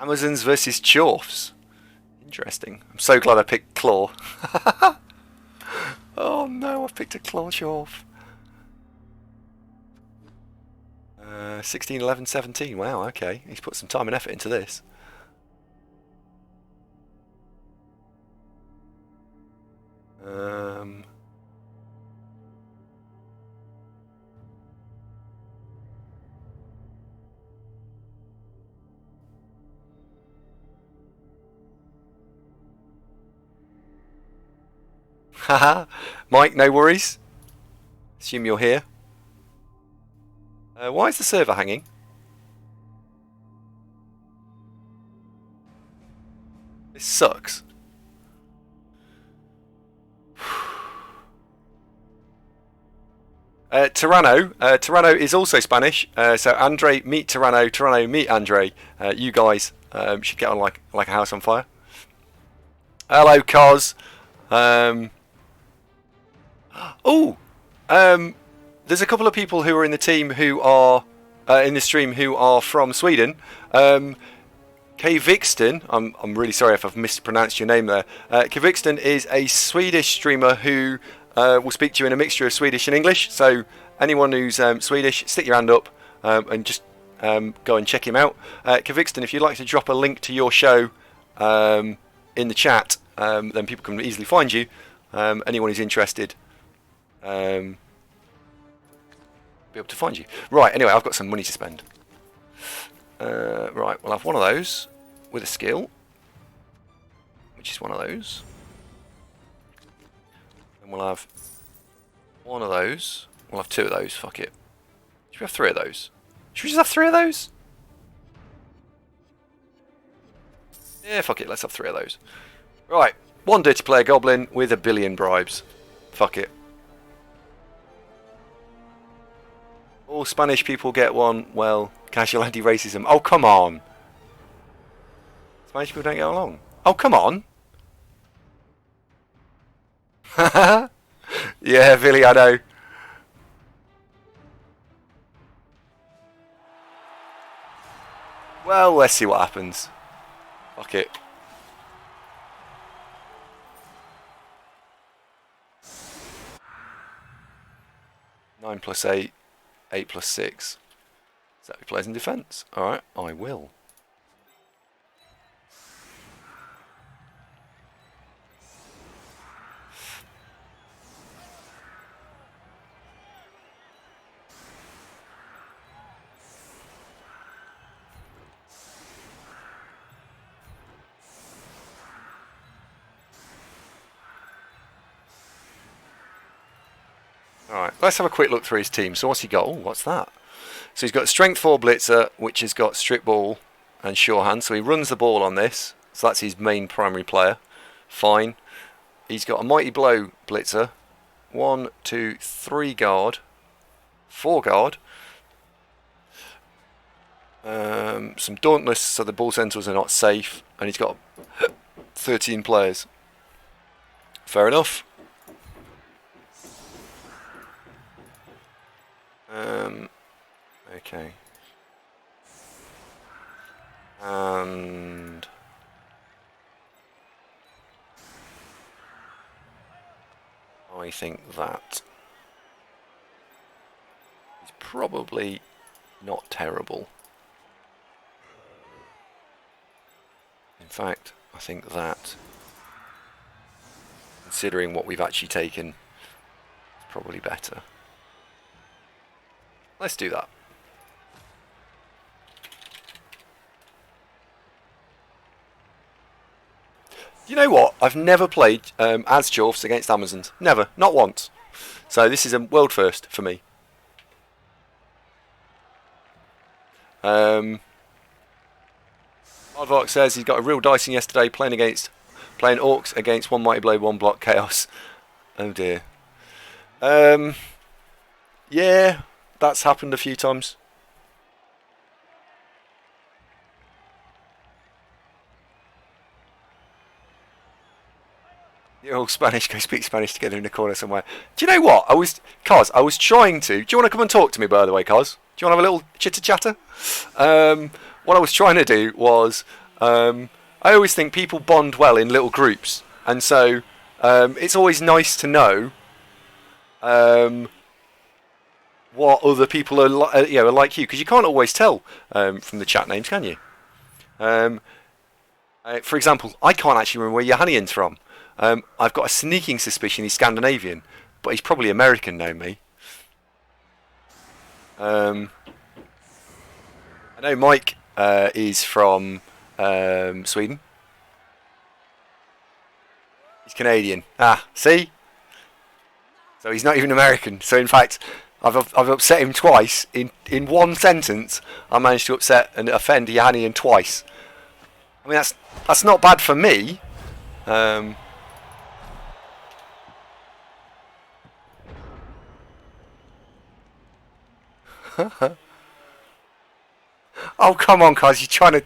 Amazons versus Chorfs. Interesting. I'm so glad I picked Claw. Oh no, I've picked a Claw Chorf. 16, 11, 17. Wow, okay. He's put some time and effort into this. Haha. Mike, no worries. Assume you're here. Why is the server hanging? This sucks. Tirano is also Spanish. So Andre meet Tirano meet Andre. You guys should get on like a house on fire. Hello, Cos. There's a couple of people who are in the team who are in the stream who are from Sweden. Kvixton, I'm really sorry if I've mispronounced your name there. Kvixton is a Swedish streamer who will speak to you in a mixture of Swedish and English. So anyone who's Swedish, stick your hand up and just go and check him out. Kvixton, if you'd like to drop a link to your show in the chat, then people can easily find you. Anyone who's interested. Be able to find you. Right, anyway, I've got some money to spend. Right, we'll have one of those with a skill, which is one of those. And we'll have one of those. We'll have two of those, fuck it. Should we have three of those? Should we just have three of those? Yeah, fuck it, let's have three of those. Right, one dirty player goblin with 1 billion bribes. Fuck it. All Spanish people get one. Well, casual anti-racism. Oh, come on. Spanish people don't get along. Oh, come on. Yeah, Billy, I know. Well, let's see what happens. Fuck it. Nine plus 8. 8 plus 6. Does that be players in defence? Alright, I will. Alright, let's have a quick look through his team. So what's he got? Oh, what's that? So he's got Strength 4 Blitzer, which has got Strip Ball and Sure Hand. So he runs the ball on this. So that's his main primary player. Fine. He's got a Mighty Blow Blitzer. 1, 2, 3 guard. 4 guard. Some Dauntless, so the Ball Sentinels are not safe. And he's got 13 players. Fair enough. Okay. And I think that is probably not terrible. In fact, I think that, considering what we've actually taken, is probably better. Let's do that. You know what? I've never played as Dwarfs against Amazons. Never. Not once. So this is a world first for me. Hardvark says he's got a real dicing yesterday playing Orcs against one Mighty Blow, one Block Chaos. Oh dear. Yeah, that's happened a few times. You're all Spanish, go speak Spanish together in a corner somewhere. Do you know what? I was trying to. Do you want to come and talk to me, by the way, Cos? Do you want to have a little chitter chatter? What I was trying to do was I always think people bond well in little groups, and so it's always nice to know what other people are like you, because you can't always tell from the chat names, can you? For example, I can't actually remember where Johannian's from. I've got a sneaking suspicion he's Scandinavian, but he's probably American, knowing me. I know Mike is from Sweden. He's Canadian. Ah, see? So he's not even American. So in fact, I've upset him twice. In one sentence, I managed to upset and offend Johannian twice. I mean, that's not bad for me. Oh, come on, cuz you're trying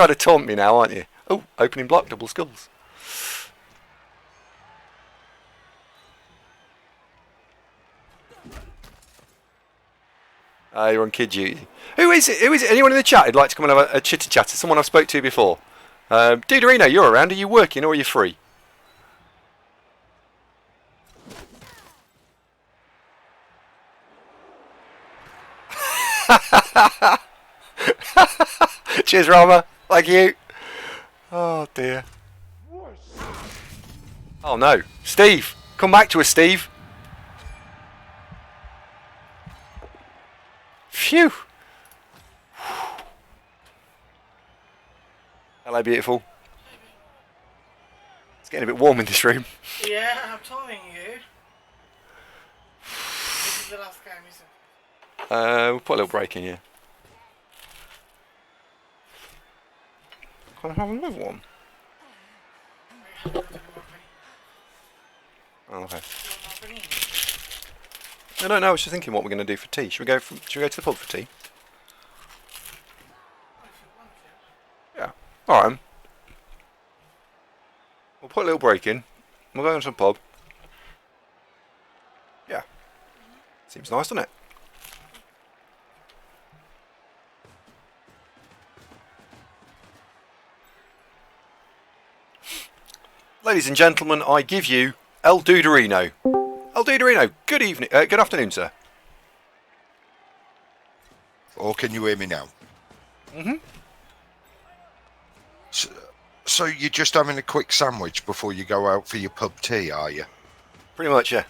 to taunt me now, aren't you? Oh, opening block, double skulls. You're on kid duty. Who is it? Who is it? Anyone in the chat who'd like to come and have a chitter chat? Someone I've spoke to before. Duderino, you're around. Are you working or are you free? Cheers, Rama. Thank you. Oh dear. Oh no, Steve, come back to us, Steve. Phew. Hello, beautiful. It's getting a bit warm in this room. Yeah, I'm telling you. This is the last game, isn't it? We'll put a little break in here. Can I have another one? Oh, okay. I don't know. I was just thinking what we're going to do for tea. Should we go to the pub for tea? Yeah. All right. We'll put a little break in. We'll go to the pub. Yeah. Seems nice, doesn't it? Ladies and gentlemen, I give you El Duderino. El Duderino, good evening, good afternoon, sir. Or can you hear me now? Mm-hmm. So you're just having a quick sandwich before you go out for your pub tea, are you? Pretty much, yeah.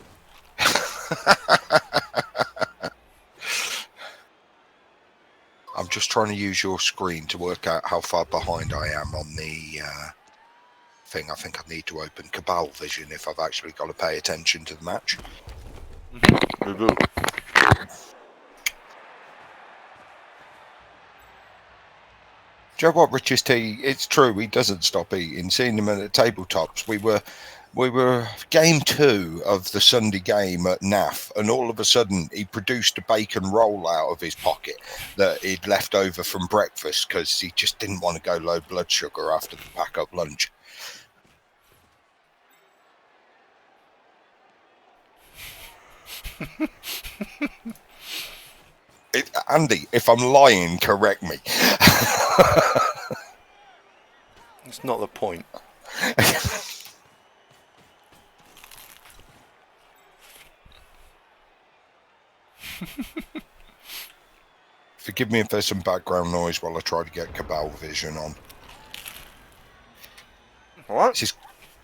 I'm just trying to use your screen to work out how far behind I am on the thing. I think I need to open Cabal Vision if I've actually got to pay attention to the match. Mm-hmm. Do you know what, Rich's tea? It's true, he doesn't stop eating. Seeing him at the tabletops, we were game 2 of the Sunday game at NAF, and all of a sudden he produced a bacon roll out of his pocket that he'd left over from breakfast because he just didn't want to go low blood sugar after the pack up lunch. Andy, if I'm lying, correct me. It's not the point. Forgive me if there's some background noise while I try to get Cabal Vision on. Alright. This is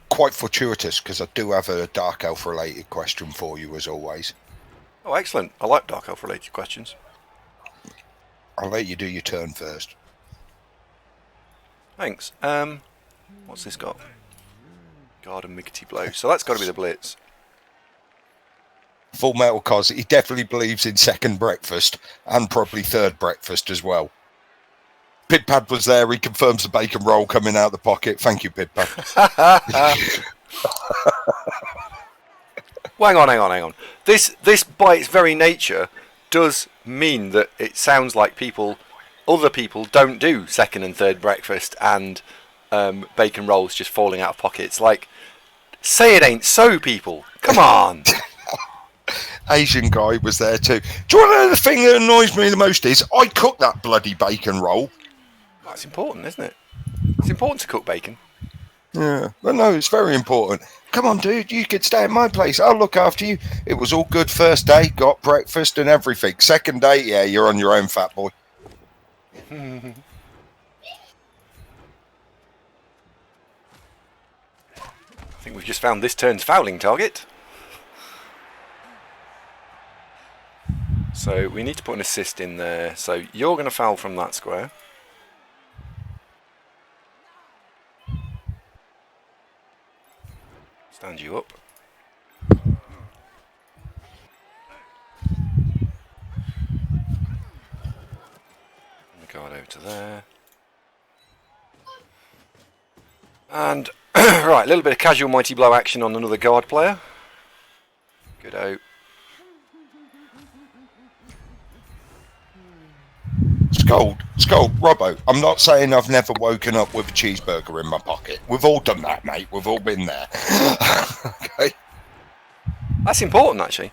quite fortuitous because I do have a Dark Elf related question for you as always. Oh, excellent. I like Dark Elf related questions. I'll let you do your turn first. Thanks. What's this got? Garden Miggity Blow. So that's got to be the Blitz. Full Metal Cos, he definitely believes in second breakfast and probably third breakfast as well. Pidpad was there, he confirms the bacon roll coming out of the pocket. Thank you, Pidpad. Well, hang on. This by its very nature does mean that it sounds like other people don't do second and third breakfast and bacon rolls just falling out of pockets. Like, say it ain't so, people. Come on. Asian guy was there too. Do you want to know the thing that annoys me the most is I cooked that bloody bacon roll. That's important, isn't it? It's important to cook bacon. Yeah, but no, it's very important. Come on, dude, you could stay at my place. I'll look after you. It was all good first day, got breakfast and everything. Second day, yeah, you're on your own, fat boy. I think we've just found this turn's fouling target. So we need to put an assist in there. So you're going to foul from that square. Stand you up. Guard over to there. And right, a little bit of casual mighty blow action on another guard player. Good out. Scold, Robbo. I'm not saying I've never woken up with a cheeseburger in my pocket. We've all done that, mate. We've all been there. Okay. That's important, actually.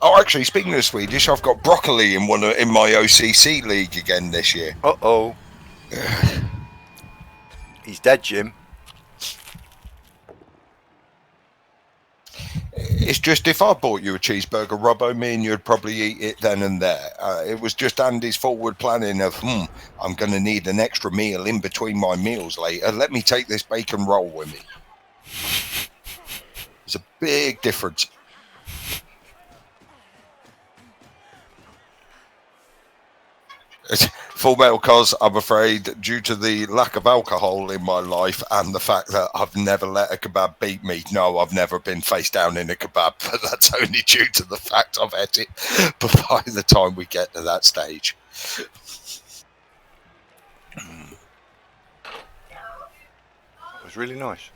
Oh, actually, speaking of Swedish, I've got broccoli in my OCC league again this year. Uh-oh. He's dead, Jim. It's just if I bought you a cheeseburger, Robbo, me and you'd probably eat it then and there. It was just Andy's forward planning of, I'm going to need an extra meal in between my meals later. Let me take this bacon roll with me. There's a big difference. Full Metal Cos, I'm afraid, due to the lack of alcohol in my life and the fact that I've never let a kebab beat me. No, I've never been face down in a kebab, but that's only due to the fact I've had it. But by the time we get to that stage. That was really nice.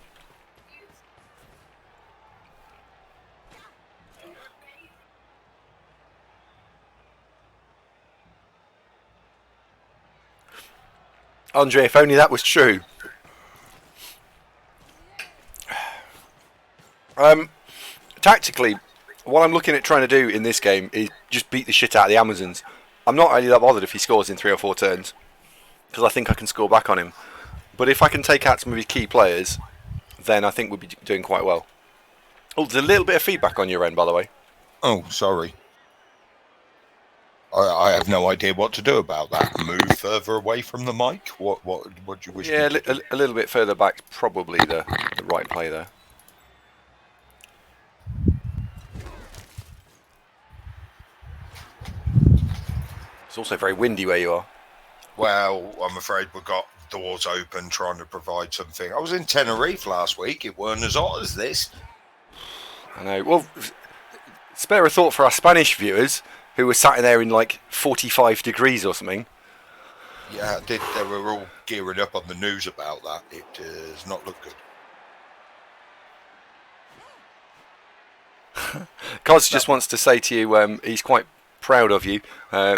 Andre, if only that was true. Tactically, what I'm looking at trying to do in this game is just beat the shit out of the Amazons. I'm not really that bothered if he scores in 3 or 4 turns, because I think I can score back on him. But if I can take out some of his key players, then I think we'll be doing quite well. Oh, there's a little bit of feedback on your end, by the way. Oh, sorry. I have no idea what to do about that. Move further away from the mic? What do you wish? Yeah, a little bit further back, probably the right play there. It's also very windy where you are. Well, I'm afraid we've got doors open trying to provide something. I was in Tenerife last week. It weren't as hot as this. I know. Well, spare a thought for our Spanish viewers who were sat in there in like 45 degrees or something. Yeah, it did. They were all gearing up on the news about that. It does not look good. Cos just wants to say to you, he's quite proud of you for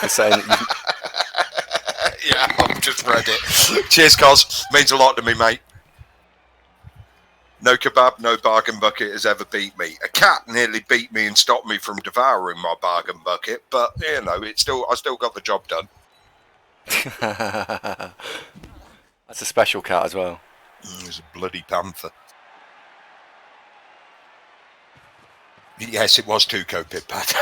saying that you... Yeah, I've just read it. Cheers, Cos. Means a lot to me, mate. No kebab, no bargain bucket has ever beat me. A cat nearly beat me and stopped me from devouring my bargain bucket, but you know, I still got the job done. That's a special cat as well. It was a bloody panther. Yes, it was Tuco Pit-Pat.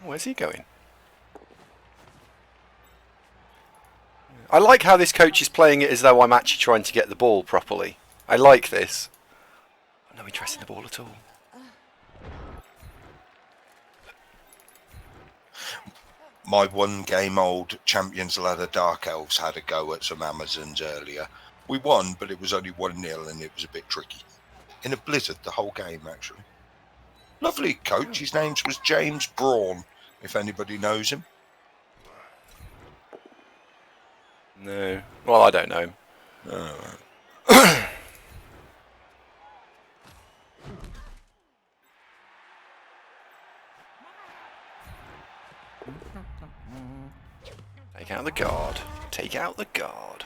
Where's he going? I like how this coach is playing it as though I'm actually trying to get the ball properly. I like this. No interest in the ball at all. My 1 game old Champions Ladder Dark Elves had a go at some Amazons earlier. We won, but it was only 1-0 and it was a bit tricky. In a blizzard the whole game, actually. Lovely coach. His name was James Braun, if anybody knows him. No. Well, I don't know him. Take out the guard. Take out the guard.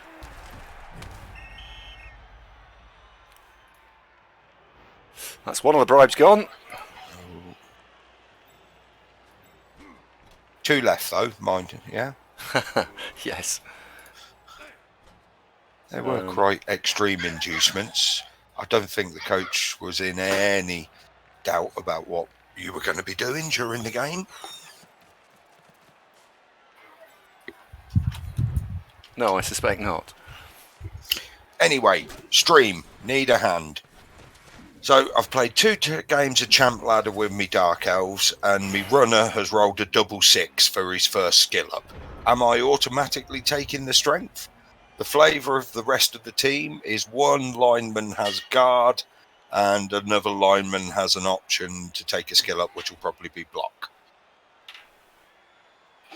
That's one of the bribes gone. 2 left though, mind. Yeah, Yes. they were quite extreme inducements. I don't think the coach was in any doubt about what you were going to be doing during the game. No, I suspect not. Anyway, stream, need a hand. So I've played 2 games of Champ Ladder with me Dark Elves, and me runner has rolled a double 6 for his first skill up. Am I automatically taking the strength? The flavour of the rest of the team is one lineman has guard, and another lineman has an option to take a skill up, which will probably be block.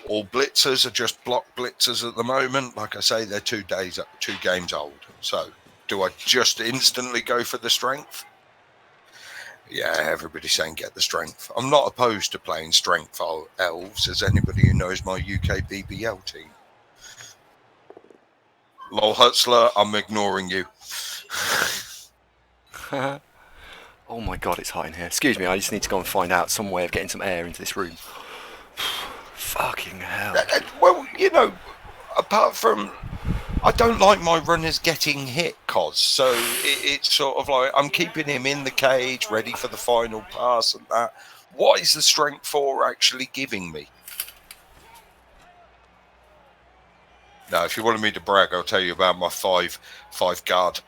All blitzers are just block blitzers at the moment. Like I say, they're 2 games old. So do I just instantly go for the strength? Yeah, everybody's saying get the strength. I'm not opposed to playing strength elves, as anybody who knows my UK BBL team. Lol Hutzler, I'm ignoring you. Oh my god, it's hot in here. Excuse me, I just need to go and find out some way of getting some air into this room. Fucking hell. Well, you know, apart from... I don't like my runners getting hit, Cos. So it's sort of like I'm keeping him in the cage, ready for the final pass and that. What is the strength 4 actually giving me? Now, if you wanted me to brag, I'll tell you about my five guard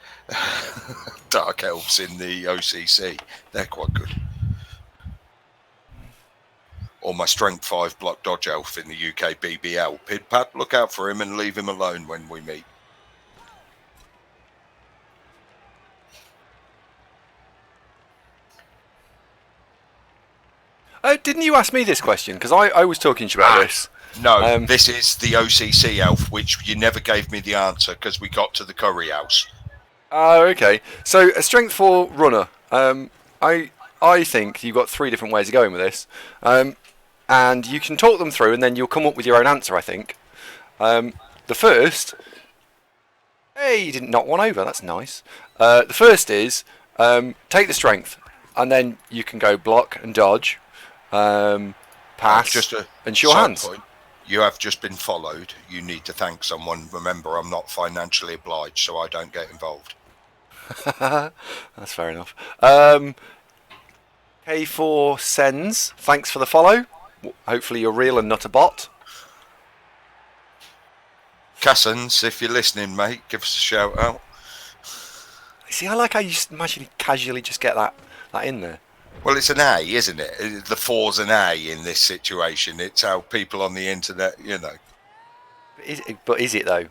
Dark Elves in the OCC. They're quite good. Or my strength 5 block dodge elf in the UK BBL. Pidpat, look out for him and leave him alone when we meet. Didn't you ask me this question? Because I was talking to you about this. No, this is the OCC elf, which you never gave me the answer because we got to the curry house. Oh, okay. So a strength 4 runner. I think you've got 3 different ways of going with this. And you can talk them through and then you'll come up with your own answer, I think. The first... Hey, you didn't knock one over, that's nice. The first is take the strength and then you can go block and dodge, pass and show hands. Point. You have just been followed. You need to thank someone. Remember, I'm not financially obliged, so I don't get involved. That's fair enough. K4 sends. Thanks for the follow. Hopefully you're real and not a bot. Cassins, if you're listening, mate, give us a shout out. See, I like how you just casually just get that in there. Well, it's an A, isn't it? The 4's an A in this situation. It's how people on the internet, you know. But is it though?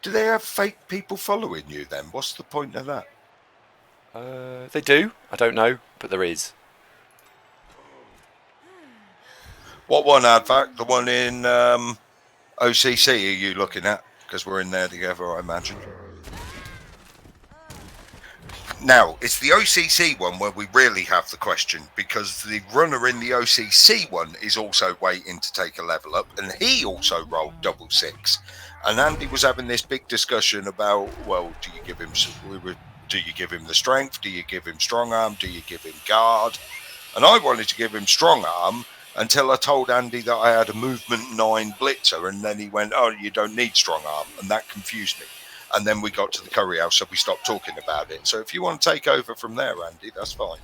Do they have fake people following you then? What's the point of that? They do. I don't know, but there is. What one, Advac? The one in OCC are you looking at? Because we're in there together, I imagine. Now, it's the OCC one where we really have the question, because the runner in the OCC one is also waiting to take a level up, and he also rolled double 6. And Andy was having this big discussion about, well, do you give him the strength? Do you give him strong arm? Do you give him guard? And I wanted to give him strong arm until I told Andy that I had a movement 9 blitzer, and then he went, oh, you don't need strong arm, and that confused me. And then we got to the curry house, so we stopped talking about it. So if you want to take over from there, Andy, that's fine.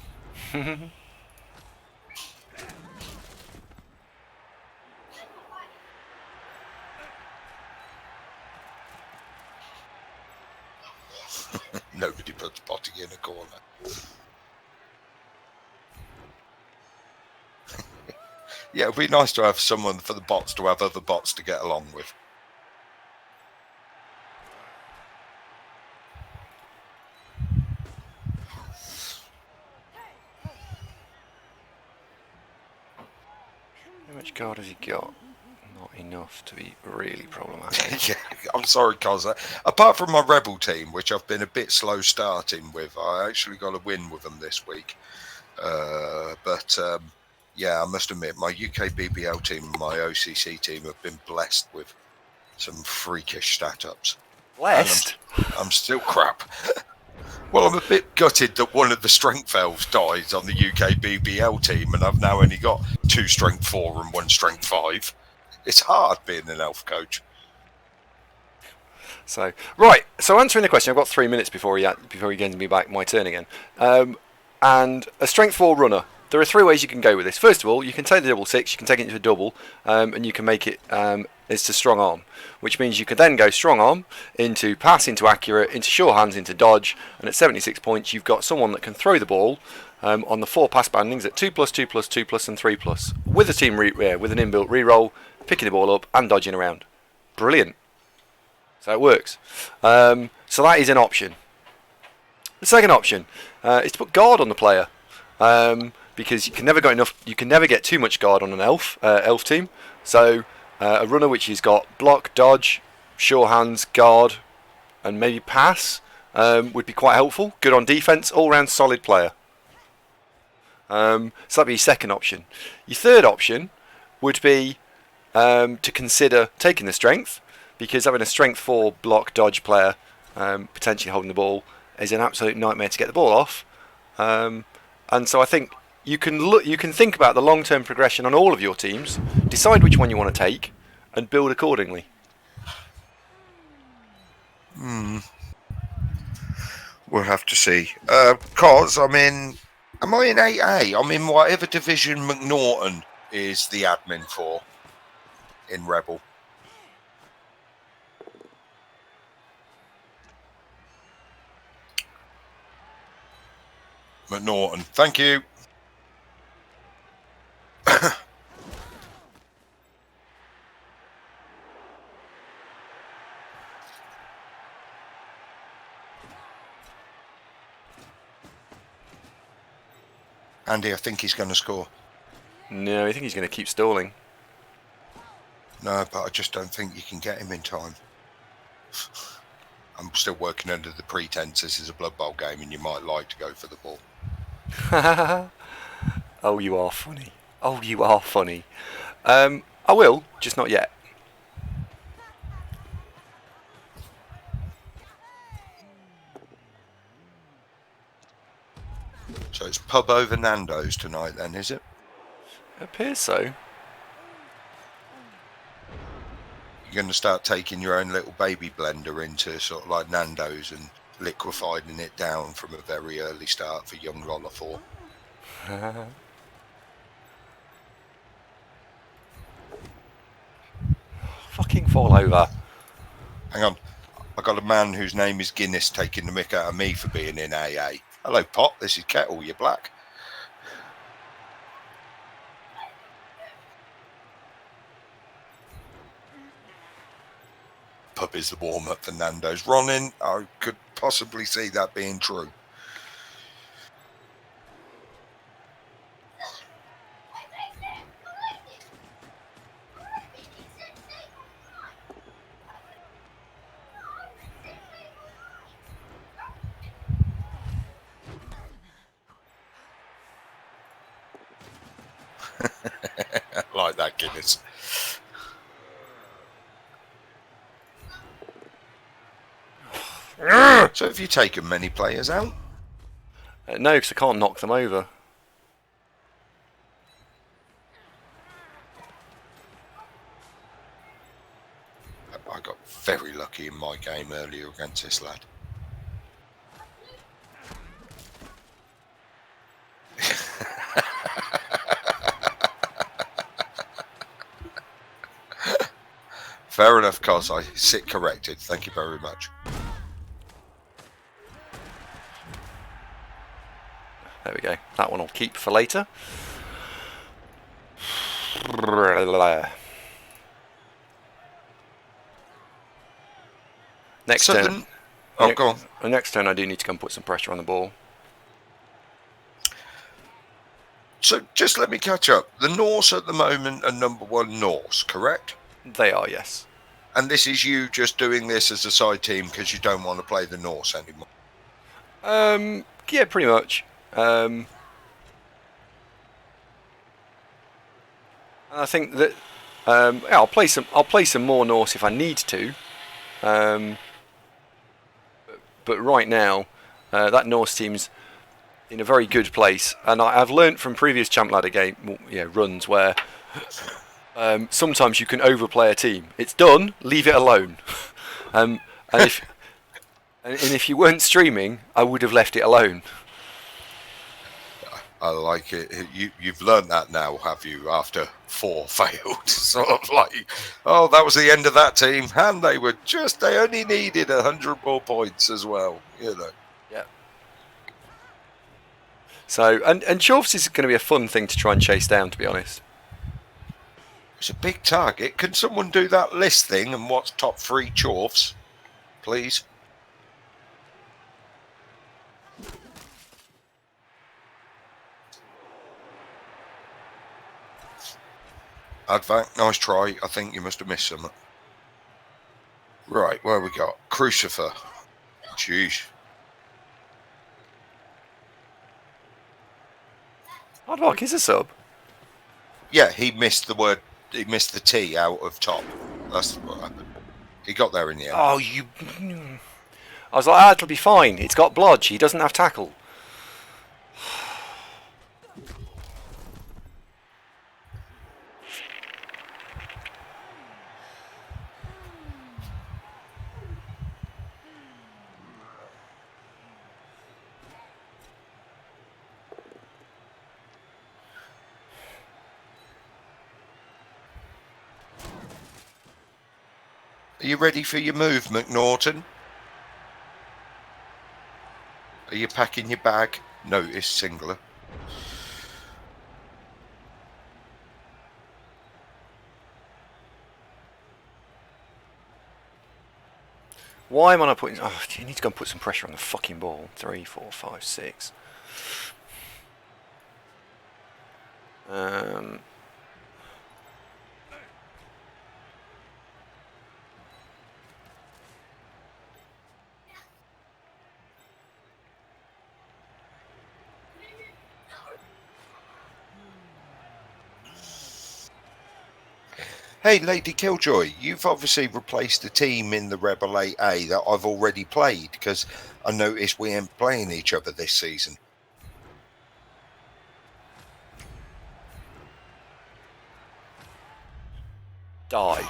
Nobody puts Potty in a corner. Yeah, it'd be nice to have someone for the bots to have other bots to get along with. How much guard has he got? Not enough to be really problematic. Yeah, I'm sorry, Cos. Apart from my Rebel team, which I've been a bit slow starting with, I actually got a win with them this week. Yeah, I must admit, my UK BBL team and my OCC team have been blessed with some freakish stat ups. Blessed? I'm still crap. Well, I'm a bit gutted that one of the strength elves dies on the UK BBL team, and I've now only got 2 strength 4 and 1 strength 5. It's hard being an elf coach. So right, so answering the question, I've got 3 minutes before he gives me back my turn again. And a strength 4 runner. There are 3 ways you can go with this. First of all, you can take the double 6, you can take it into a double, and you can make it it's a strong arm, which means you can then go strong arm into pass, into accurate, into sure hands, into dodge, and at 76 points you've got someone that can throw the ball on the 4 pass bandings at 2+, 2+, 2+, and 3+, with a team with an inbuilt reroll, picking the ball up and dodging around. Brilliant. So it works. So that is an option. The second option is to put guard on the player, because you can never get too much guard on an elf team. So a runner which has got block, dodge, sure hands, guard, and maybe pass would be quite helpful. Good on defense, all round solid player. So that'd be your second option. Your third option would be to consider taking the strength, because having a strength 4 block dodge player potentially holding the ball is an absolute nightmare to get the ball off. And so I think you can think about the long-term progression on all of your teams, decide which one you want to take, and build accordingly. We'll have to see. Cause am I in 8A? I'm in whatever division McNaughton is the admin for in Rebel. McNaughton, thank you. Andy, I think he's going to score. No, I think he's going to keep stalling. No, but I just don't think you can get him in time. I'm still working under the pretense this is a Blood Bowl game and you might like to go for the ball. Oh, you are funny. Oh, you are funny. I will, just not yet. So it's pub over Nando's tonight then, is it? It appears so. You're going to start taking your own little baby blender into sort of like Nando's and liquefying it down from a very early start for young Rollifor. Fucking fall over. Hang on. I got a man whose name is Guinness taking the mick out of me for being in AA. Hello, Pop. This is Kettle. You're black. Pub is the warm-up for Nando's. Ronin, I could possibly see that being true. Like that, Guinness. So have you taken many players out? No, because I can't knock them over. I got very lucky in my game earlier against this lad. Fair enough, Cos. I sit corrected. Thank you very much. There we go. That one I'll keep for later. Next turn. Oh, go on. The next turn I do need to come put some pressure on the ball. So just let me catch up. The Norse at the moment are number 1 Norse, correct? They are, yes. And this is you just doing this as a side team because you don't want to play the Norse anymore? Yeah, pretty much. I think that yeah, I'll play some more Norse if I need to. But right now, That Norse team's in a very good place, and I've learnt from previous Champ Ladder runs where sometimes you can overplay a team. It's done, leave it alone. And if you weren't streaming, I would have left it alone. I like it. You've learned that now, have you? After 4 failed, sort of like, oh, that was the end of that team, and they only needed 100 more points as well, you know. Yeah. So, and Dwarfs is going to be a fun thing to try and chase down, to be honest. It's a big target. Can someone do that list thing and what's top 3 Dwarfs, please? Advac, nice try. I think you must have missed some. Right, where we got? Crucifer. Jeez. Hardlock is a sub. Yeah, he missed the T out of top. That's what happened. He got there in the end. Oh, I was like, it'll be fine. It's got blodge. He doesn't have tackle. Are you ready for your move, McNaughton? Are you packing your bag? Notice singular. Why am I not putting... Oh, you need to go and put some pressure on the fucking ball. 3, 4, 5, 6. Hey, Lady Killjoy, you've obviously replaced the team in the Rebel 8A that I've already played, because I noticed we ain't playing each other this season. Die.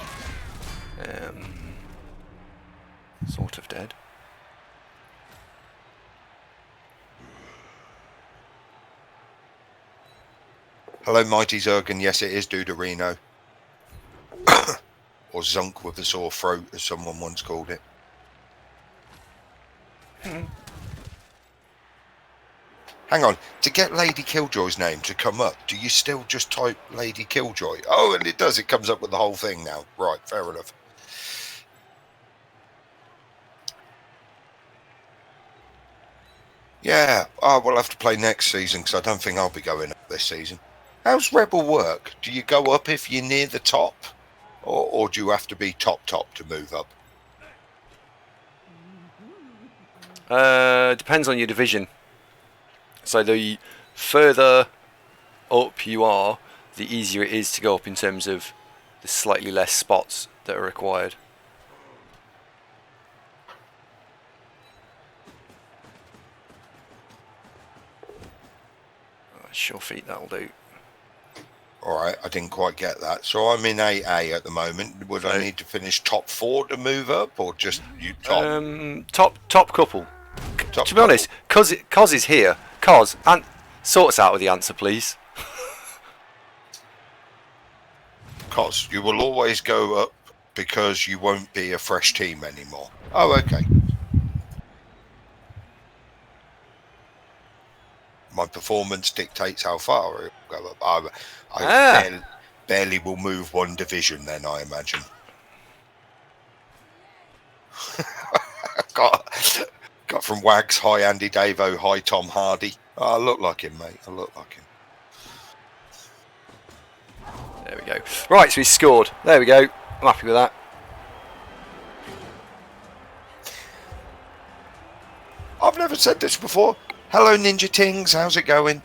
Sort of dead. Hello, Mighty Zergan. Yes, it is Duderino. Or Zunk with a sore throat, as someone once called it. Hang on, to get Lady Killjoy's name to come up, do you still just type Lady Killjoy? Oh, and it does, it comes up with the whole thing now. Right, fair enough. Yeah, we'll have to play next season, because I don't think I'll be going up this season. How's Rebel work? Do you go up if you're near the top? Or do you have to be top to move up? Depends on your division. So the further up you are, the easier it is to go up in terms of the slightly less spots that are required. Sure feet, that'll do. Alright, I didn't quite get that. So I'm in 8A at the moment. Would I need to finish top 4 to move up, or just you top? Top couple. To be honest, Cos is here. Cos, sort us out with the answer, please. Cos, you will always go up because you won't be a fresh team anymore. Oh, okay. My performance dictates how far it will go up. I barely will move 1 division then, I imagine. got from Wags, hi Andy Davo, hi Tom Hardy. I look like him, mate. I look like him. There we go. Right, so he's scored. There we go. I'm happy with that. I've never said this before. Hello, Ninja Tings. How's it going?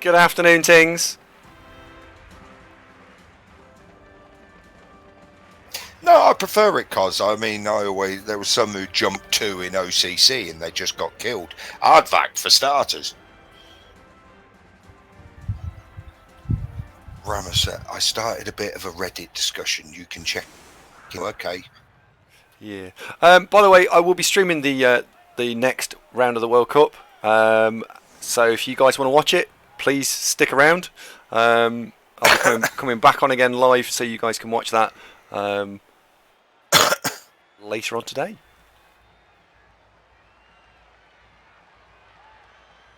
Good afternoon, Tings. No, prefer it, cause I mean, there was some who jumped 2 in OCC and they just got killed. Aardvac for starters. Ramaset, I started a bit of a Reddit discussion. You can check. Okay. Yeah. By the way, I will be streaming the next round of the World Cup. So if you guys want to watch it, please stick around. I'll be coming back on again live, so you guys can watch that later on today.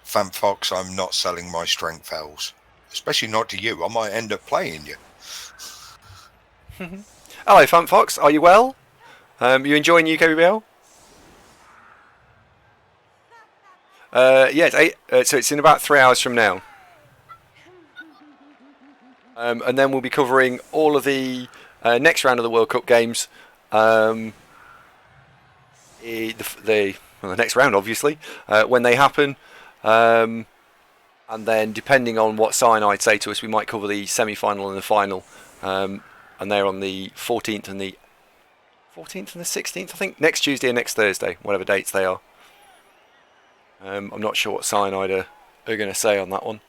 Fan Fox, I'm not selling my strength elves, especially not to you. I might end up playing you. Hello, Fan Fox. Are you well? You enjoying UKBL? Yeah, it's 8. So it's in about 3 hours from now. And then we'll be covering all of the next round of the World Cup games. The next round, obviously, when they happen. And then, depending on what cyanide say to us, we might cover the semi-final and the final. And they're on the 14th and the 16th, I think. Next Tuesday and next Thursday, whatever dates they are. I'm not sure what cyanide are going to say on that one.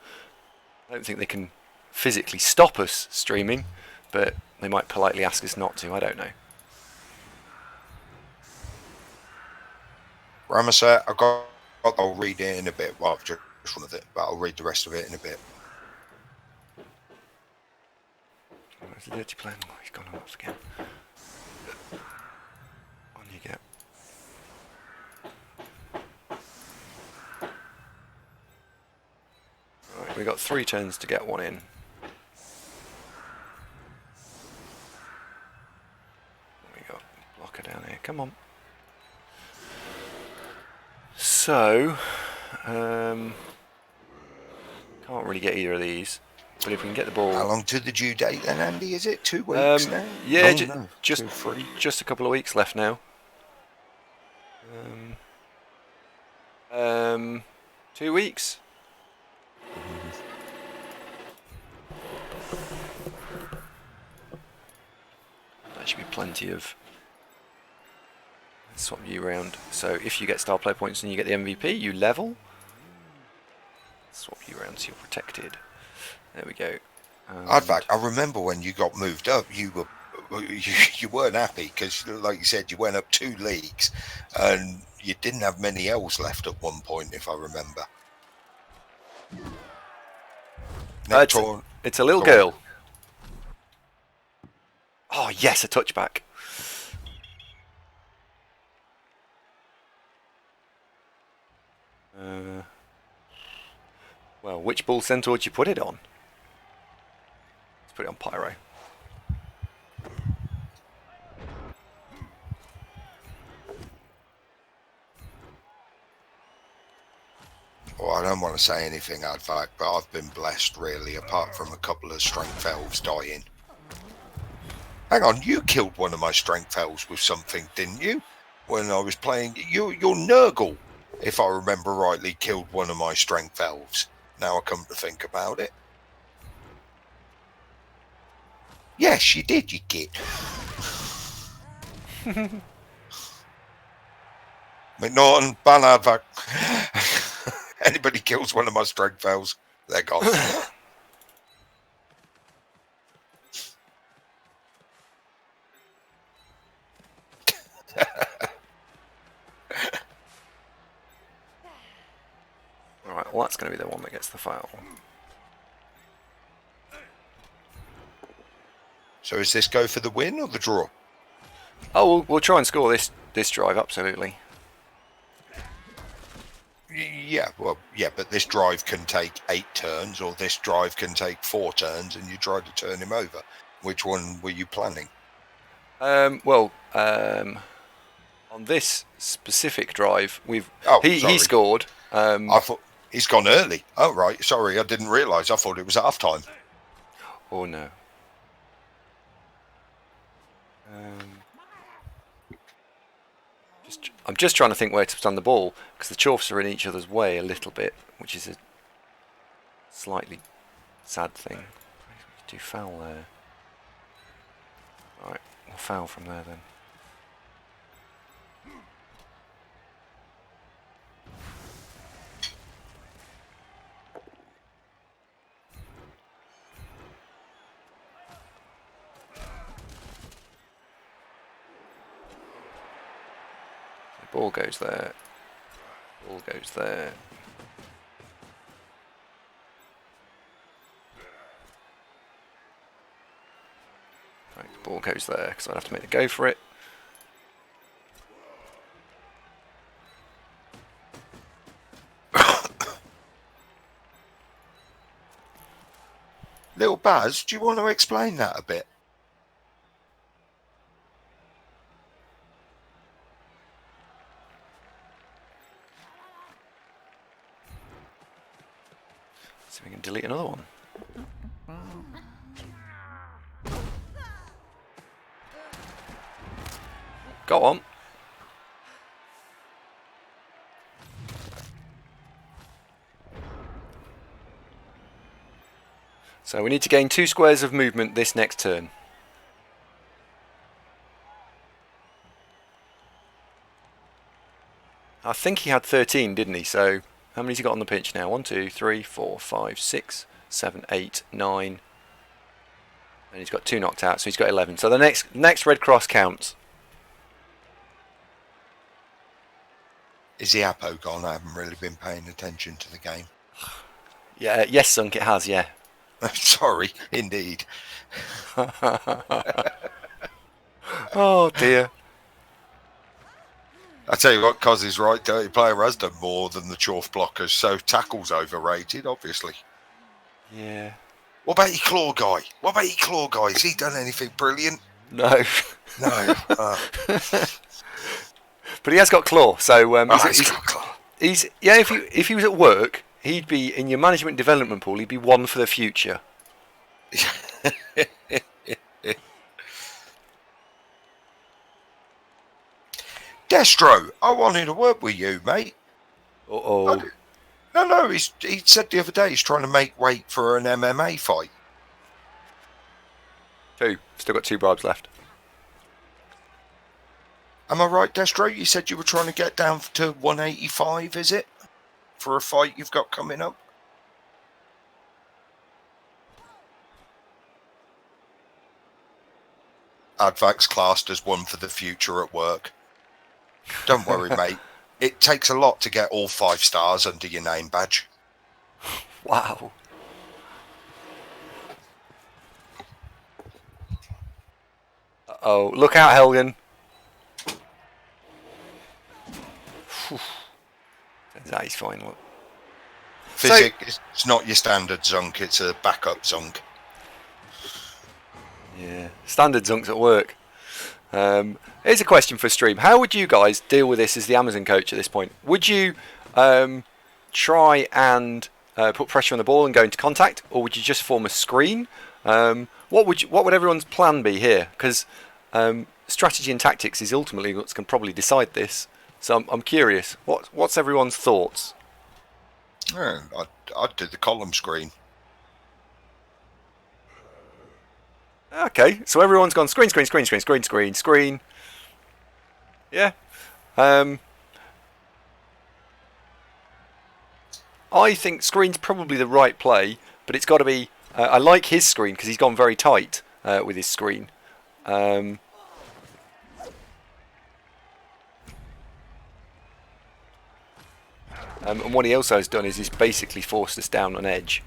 I don't think they can physically stop us streaming, but they might politely ask us not to. I don't know. Ramaset, I'll read it in a bit. Well, I've just one of it, but I'll read the rest of it in a bit. It's a dirty plan. Oh, he's gone off again. On you get. Right, we got 3 turns to get one in. We got blocker down here. Come on. So, can't really get either of these. But if we can get the ball... How long to the due date then, Andy? Is it 2 weeks now? Yeah, no, just 3. Just a couple of weeks left now. 2 weeks. That should be plenty of... Swap you around. So if you get star player points and you get the MVP, you level. Swap you around so you're protected. There we go. Aardvac, I remember when you got moved up, you weren't happy because, like you said, you went up 2 leagues and you didn't have many L's left at one point, if I remember. It's a little girl. Oh yes, a touchback. Well, which bull centaur would you put it on? Let's put it on Pyro. Well, I don't want to say anything, Aardvac, but I've been blessed, really, apart from a couple of strength elves dying. Hang on, you killed one of my strength elves with something, didn't you? When I was playing... Your Nurgle, if I remember rightly, killed one of my strength elves. Now I come to think about it. Yes, you did, you git. McNaughton, ban Aardvac. Anybody kills one of my strength elves, they're gone. Alright, well that's going to be the one that gets the foul. So is this go for the win or the draw? Oh, we'll try and score this drive, absolutely. Yeah, well, yeah, but this drive can take 8 turns, or this drive can take 4 turns, and you try to turn him over. Which one were you planning? On this specific drive, he scored. I thought he's gone early. Oh right, sorry, I didn't realise. I thought it was half time. Oh no. I'm just trying to think where to stand the ball because the Chorfs are in each other's way a little bit, which is a slightly sad thing. Do foul there. Right, Or foul from there then. The ball goes there. Ball goes there. Right, the ball goes there because I'd have to make the go for it. Little Baz, do you want to explain that a bit? So we can delete another one. Go on. So we need to gain 2 squares of movement this next turn. I think he had 13, didn't he? So how many's he got on the pitch now? 1, 2, 3, 4, 5, 6, 7, 8, 9. And he's got 2 knocked out, so he's got 11. So the next red cross counts. Is the Apo gone? I haven't really been paying attention to the game. Yeah, yes, Sunk, it has, yeah. Sorry, indeed. Oh dear. I tell you what, Cos is right. Dirty player has done more than the Chorf blockers, so tackle's overrated, obviously. Yeah. What about your claw guy? Has he done anything brilliant? No. No. But he has got claw, so He's got claw. he's yeah. If he was at work, he'd be in your management development pool. He'd be one for the future. Destro, I wanted to work with you, mate. Uh-oh. No, he said the other day he's trying to make weight for an MMA fight. 2. Still got 2 bribes left. Am I right, Destro? You said you were trying to get down to 185, is it? For a fight you've got coming up? Advax classed as one for the future at work. Don't worry, mate. It takes a lot to get all 5 stars under your name badge. Wow. Uh-oh. Look out, Helgen. That is fine. Look. Physic is not your standard Zunk, it's a backup Zunk. Yeah. Standard Zunk's at work. Here's a question for stream. How would you guys deal with this as the Amazon coach at this point? Would you try and put pressure on the ball and go into contact, or would you just form a screen? What would everyone's plan be here? Because strategy and tactics is ultimately what's going to probably decide this. So I'm curious. What's everyone's thoughts? Yeah, I'd do the column screen. Okay, so everyone's gone screen. Yeah. I think screen's probably the right play, but it's got to be. I like his screen because he's gone very tight with his screen. And what he also has done is he's basically forced us down on edge.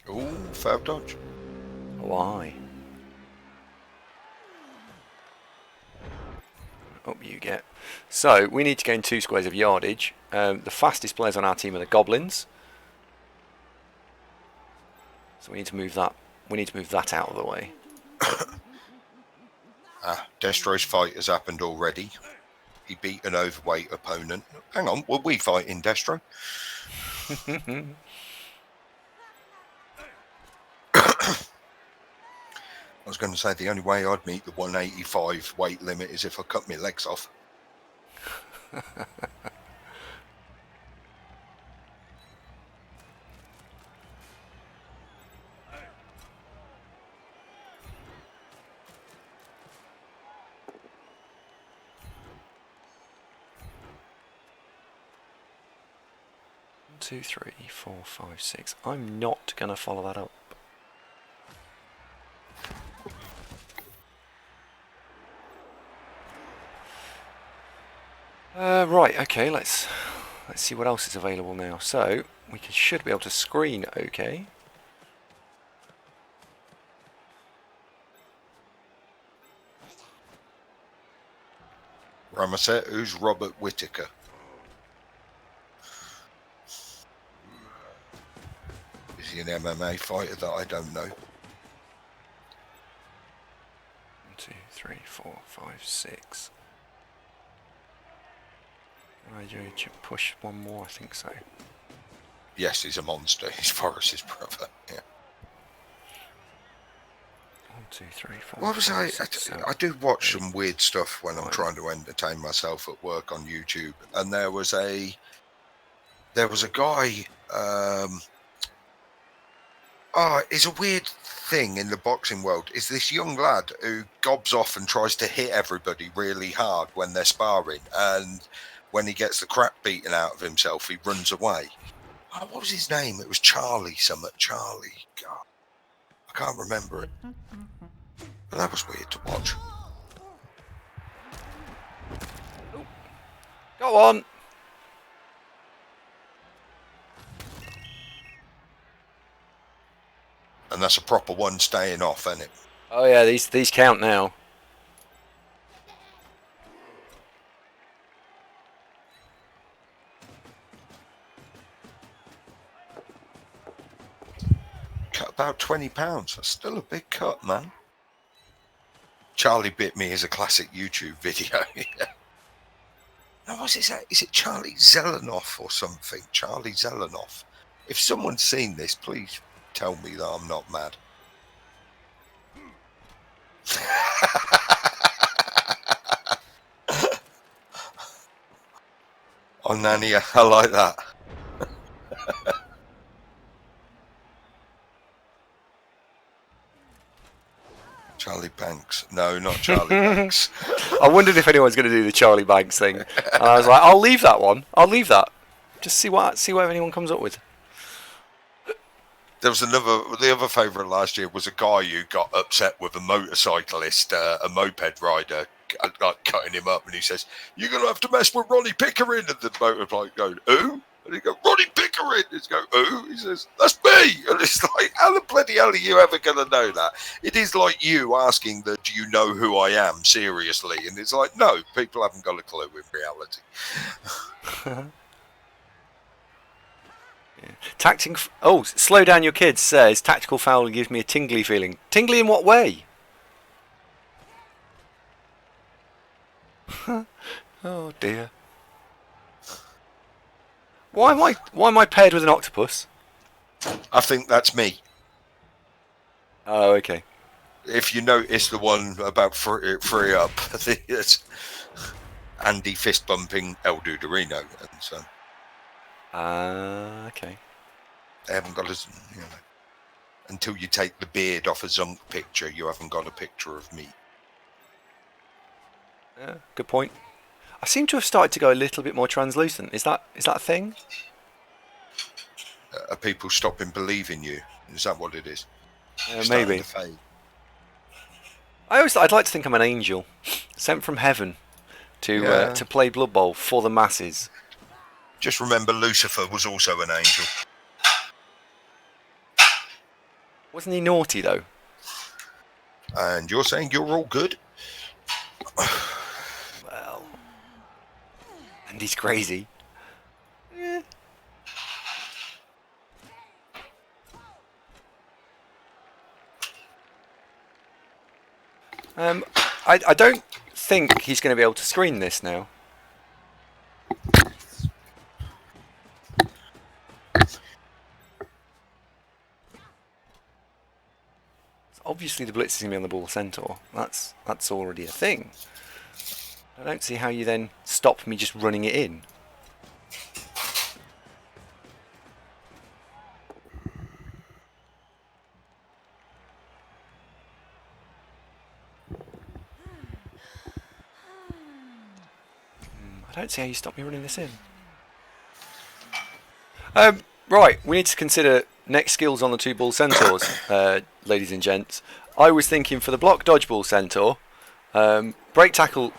Ooh, fair dodge. Why? Up you get. So we need to gain 2 squares of yardage. The fastest players on our team are the goblins. So we need to move that. We need to move that out of the way. Destro's fight has happened already. He beat an overweight opponent. Hang on, were we fighting Destro? I was going to say the only way I'd meet the 185 weight limit is if I cut my legs off. 2, 3, 4, 5, 6. I'm not going to follow that up. Right, okay, let's see what else is available now. So, should be able to screen okay. Ramaset, who's Robert Whittaker? Is he an MMA fighter that I don't know? 1, 2, 3, 4, 5, 6. I push one more, I think so. Yes, he's a monster. He's Forrest's brother. Yeah. 1, 2, 3, 4. What was 5, 6, 7, I do watch 8, some weird stuff when I'm 9. trying to entertain myself at work on YouTube, and there was a guy. It's a weird thing in the boxing world. Is this young lad who gobs off and tries to hit everybody really hard when they're sparring, and when he gets the crap beaten out of himself, he runs away. Oh, what was his name? It was Charlie something. Charlie. God, I can't remember it. But that was weird to watch. Go on! And that's a proper one staying off, isn't it? Oh yeah, these count now. Cut about £20. That's still a big cut, man. Charlie Bit Me is a classic YouTube video. Now, what is that? Is it Charlie Zelenoff or something? Charlie Zelenoff. If someone's seen this, please tell me that I'm not mad. Oh, Nania, I like that. Charlie Banks. No, not Charlie Banks. I wondered if anyone's going to do the Charlie Banks thing. And I was like, I'll leave that one. I'll leave that. Just see what anyone comes up with. There was the other favourite last year was a guy who got upset with a motorcyclist, a moped rider, like cutting him up, and he says, "You're going to have to mess with Ronnie Pickering." And the motorbike going, "Who?" And he goes, "Ronnie Pickering." He's going, "Who?" He says, "That's me." And it's like, how the bloody hell are you ever going to know that? It is like you asking the, "Do you know who I am?" seriously. And it's like, no, people haven't got a clue in reality. Yeah. Slow down your kids says tactical foul gives me a tingly feeling. Tingly in what way? Oh dear. Why am I paired with an octopus? I think that's me. Oh, okay. If you notice the one about free up, it's Andy fist bumping El Duderino, and so. Okay. They haven't got until you take the beard off a Zunk picture, you haven't got a picture of me. Yeah, good point. I seem to have started to go a little bit more translucent. Is that a thing? Are people stopping believing you? Is that what it is? Maybe. Fade. I'd like to think I'm an angel, sent from heaven to play Blood Bowl for the masses. Just remember, Lucifer was also an angel. Wasn't he naughty though? And you're saying you're all good? Well, and he's crazy. Eh. I don't think he's going to be able to screen this now. Obviously the blitz is going to be on the ball centaur. That's already a thing. I don't see how you then stop me just running it in. I don't see how you stop me running this in. Right, we need to consider next skills on the two ball centaurs, ladies and gents. I was thinking for the block dodgeball centaur, break tackle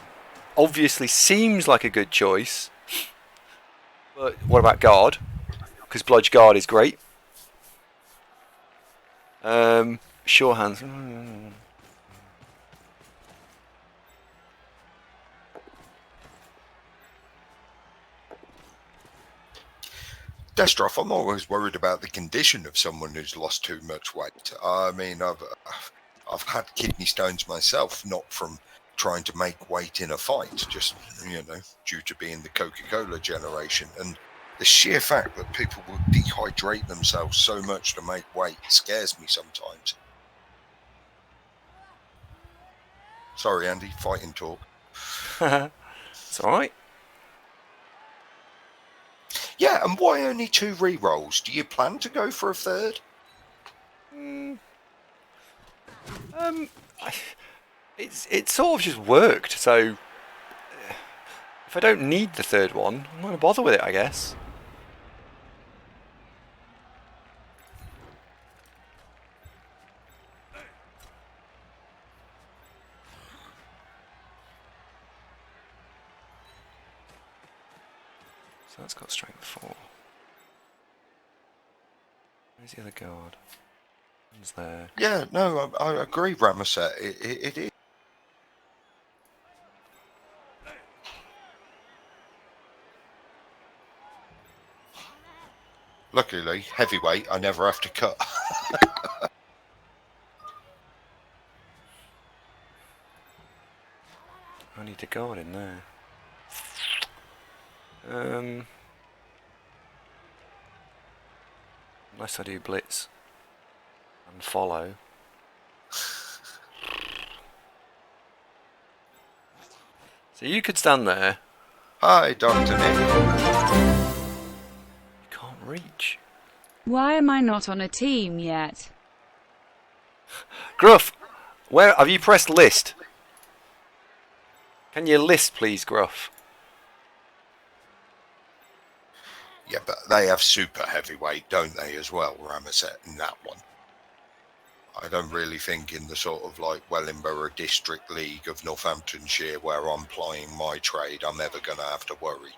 obviously seems like a good choice, but what about guard? Because bludge guard is great. Sure hands. Dwarf, I'm always worried about the condition of someone who's lost too much weight. I mean, I've had kidney stones myself, not from trying to make weight in a fight, just, due to being the Coca-Cola generation. And the sheer fact that people will dehydrate themselves so much to make weight scares me sometimes. Sorry, Andy, fighting talk. It's alright. Yeah, and why only 2 re-rolls? Do you plan to go for a third? It sort of just worked, so if I don't need the third one, I'm not going to bother with it, I guess. So that's got strength 4. Where's the other guard? One's there. Yeah, no, I agree, Ramesset. It is. Luckily, heavyweight, I never have to cut. I need a guard in there. Unless I do blitz and follow. So you could stand there. Hi, Dr. Nick. You can't reach. Why am I not on a team yet? Gruff, where have you pressed list? Can you list, please, Gruff? Yeah, but they have super heavyweight, don't they, as well, Ramesset, in that one? I don't really think in the sort of like Wellingborough District League of Northamptonshire where I'm plying my trade, I'm ever going to have to worry.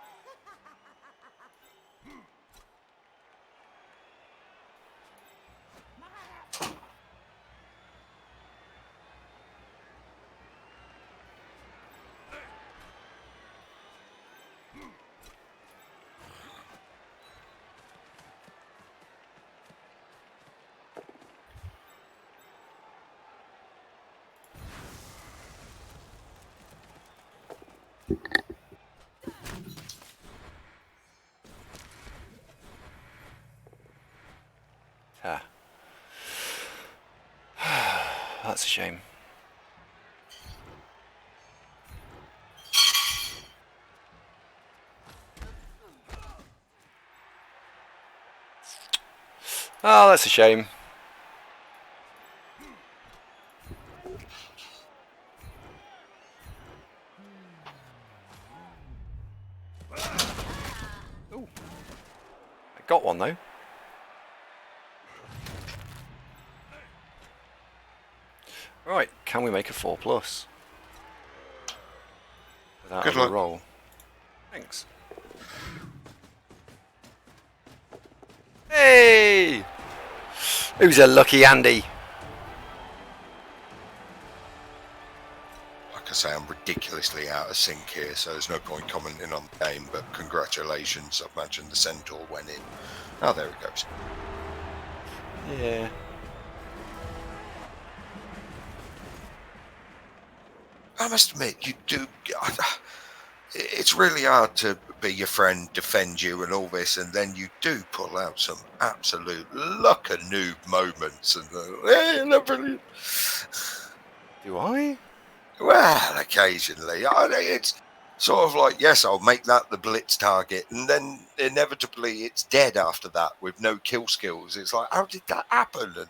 Ah. That's a shame. Oh, that's a shame. Ooh. I got one though. Right, can we make a 4+? Without Good a luck. roll. Thanks. Hey! Who's a lucky Andy? Like I say, I'm ridiculously out of sync here, so there's no point commenting on the game, but congratulations, I imagine the Centaur went in. Oh, there it goes. Yeah. I must admit, you do. It's really hard to be your friend, defend you, and all this, and then you do pull out some absolute luck-a-noob moments, and they're brilliant. Do I? Well, occasionally, it's sort of like, yes, I'll make that the blitz target, and then inevitably it's dead after that with no kill skills. It's like, how did that happen? And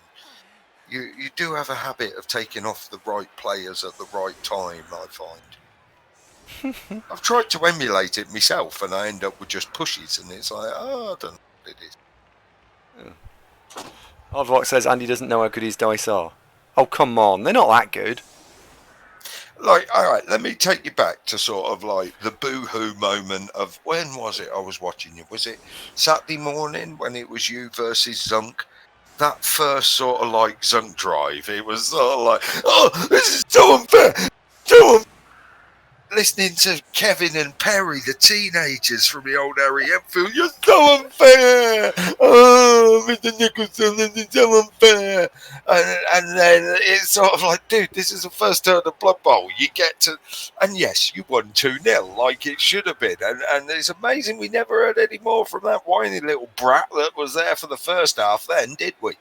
you do have a habit of taking off the right players at the right time, I find. I've tried to emulate it myself, and I end up with just pushes, and it's like, oh, I don't know. it is. Oddrock says Andy doesn't know how good his dice are. Oh, come on. They're not that good. Like, all right, let me take you back to sort of like the boo-hoo moment of, when was it I was watching you? Was it Saturday morning when it was you versus Zunk? That first sort of like Zunk drive, it was sort of like, oh, this is so unfair. So unfair. Listening to Kevin and Perry, the teenagers from the old Harry Enfield, you're so unfair. Oh, Mr. Nicholson, this is so unfair. And then it's sort of like, dude, this is the first turn of Blood Bowl. You get to, and yes, you won 2-0 like it should have been. And it's amazing we never heard any more from that whiny little brat that was there for the first half then, did we?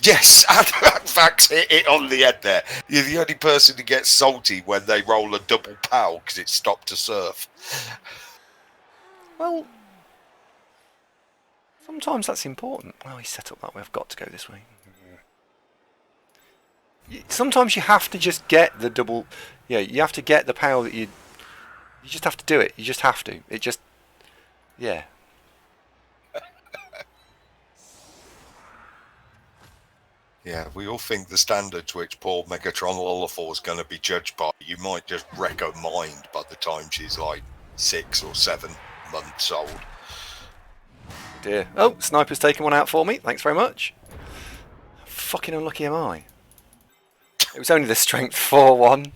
Yes, in fact, hit it on the head there. You're the only person who gets salty when they roll a double pow because it's stopped to surf. Well, sometimes that's important. Well, he's set up that way. I've got to go this way. Sometimes you have to just get the double. Yeah, you have to get the power that you. You just have to do it. You just have to. It just. Yeah. Yeah, we all think the standards which poor Megatron Lolafor is going to be judged by, you might just wreck her mind by the time she's like 6 or 7 months old. Dear. Oh, Sniper's taken one out for me. Thanks very much. Fucking unlucky am I? It was only the strength 4-1.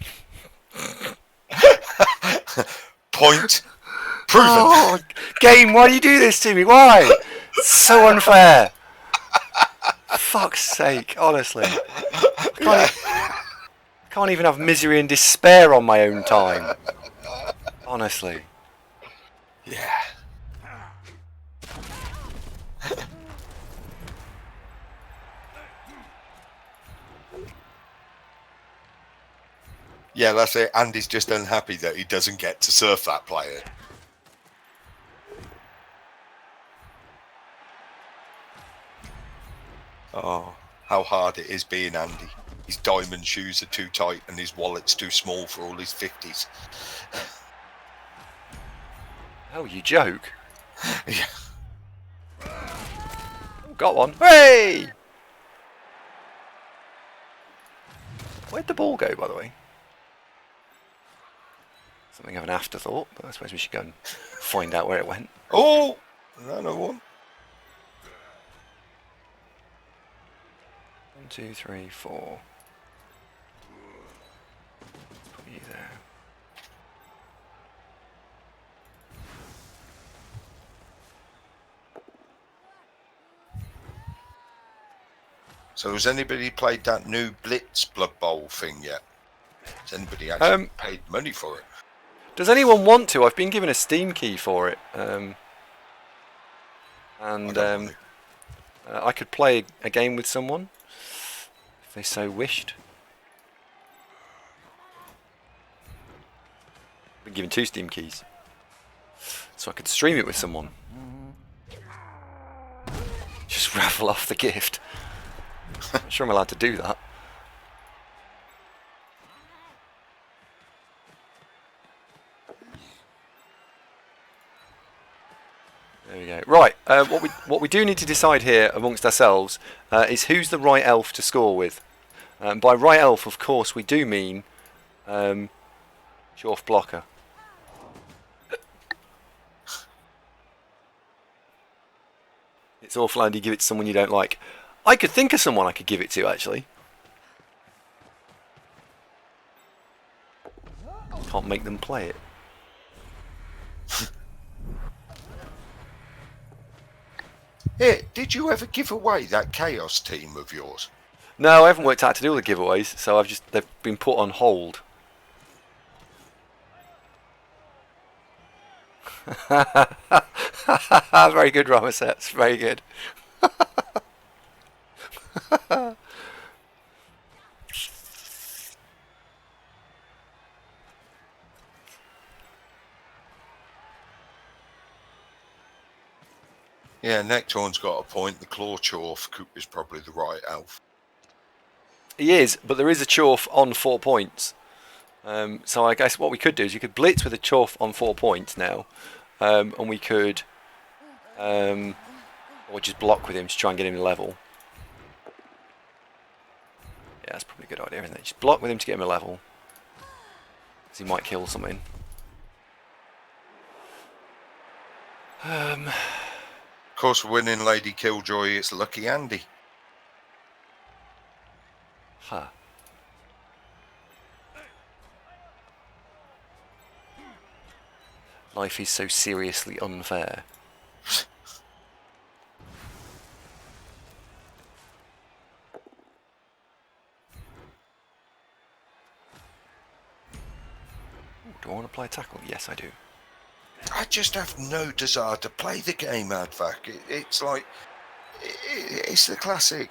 Point proven. Oh, game, why do you do this to me? Why? It's so unfair. Fuck's sake, honestly. I can't even have misery and despair on my own time. Honestly. Yeah. Yeah, that's it. Andy's just unhappy that he doesn't get to surf that player. Oh, how hard it is being Andy. His diamond shoes are too tight and his wallet's too small for all his 50s. Oh, you joke. Yeah. Got one. Hey! Where'd the ball go, by the way? Something of an afterthought, but I suppose we should go and find out where it went. Oh, another one. 1, 2, 3, 4. Put you there. So has anybody played that new Blitz Blood Bowl thing yet? Has anybody actually paid money for it? Does anyone want to? I've been given a Steam key for it. I could play a game with someone if they so wished. I've been given 2 Steam keys, so I could stream it with someone. Just raffle off the gift. I'm sure I'm allowed to do that. There we go. Right, what we do need to decide here amongst ourselves is who's the right elf to score with. By right elf, of course, we do mean Dwarf blocker. It's awful, Andy. Give it to someone you don't like. I could think of someone I could give it to, actually. Can't make them play it. Yeah, did you ever give away that Chaos team of yours? No, I haven't worked out how to do all the giveaways, so they've been put on hold. Very good, Ramesets. Very good. Yeah, Nectarn's got a point. The Claw Chorf is probably the right elf. He is, but there is a Chorf on 4 points. So I guess what we could do is you could blitz with a Chorf on 4 points now, and we could, or just block with him to try and get him level. Yeah, that's probably a good idea, isn't it? Just block with him to get him a level, because he might kill something. Of course, we're winning Lady Killjoy. It's Lucky Andy. Huh. Life is so seriously unfair. Ooh, do I want to play tackle? Yes, I do. I just have no desire to play the game, Advac. It's like, it's the classic.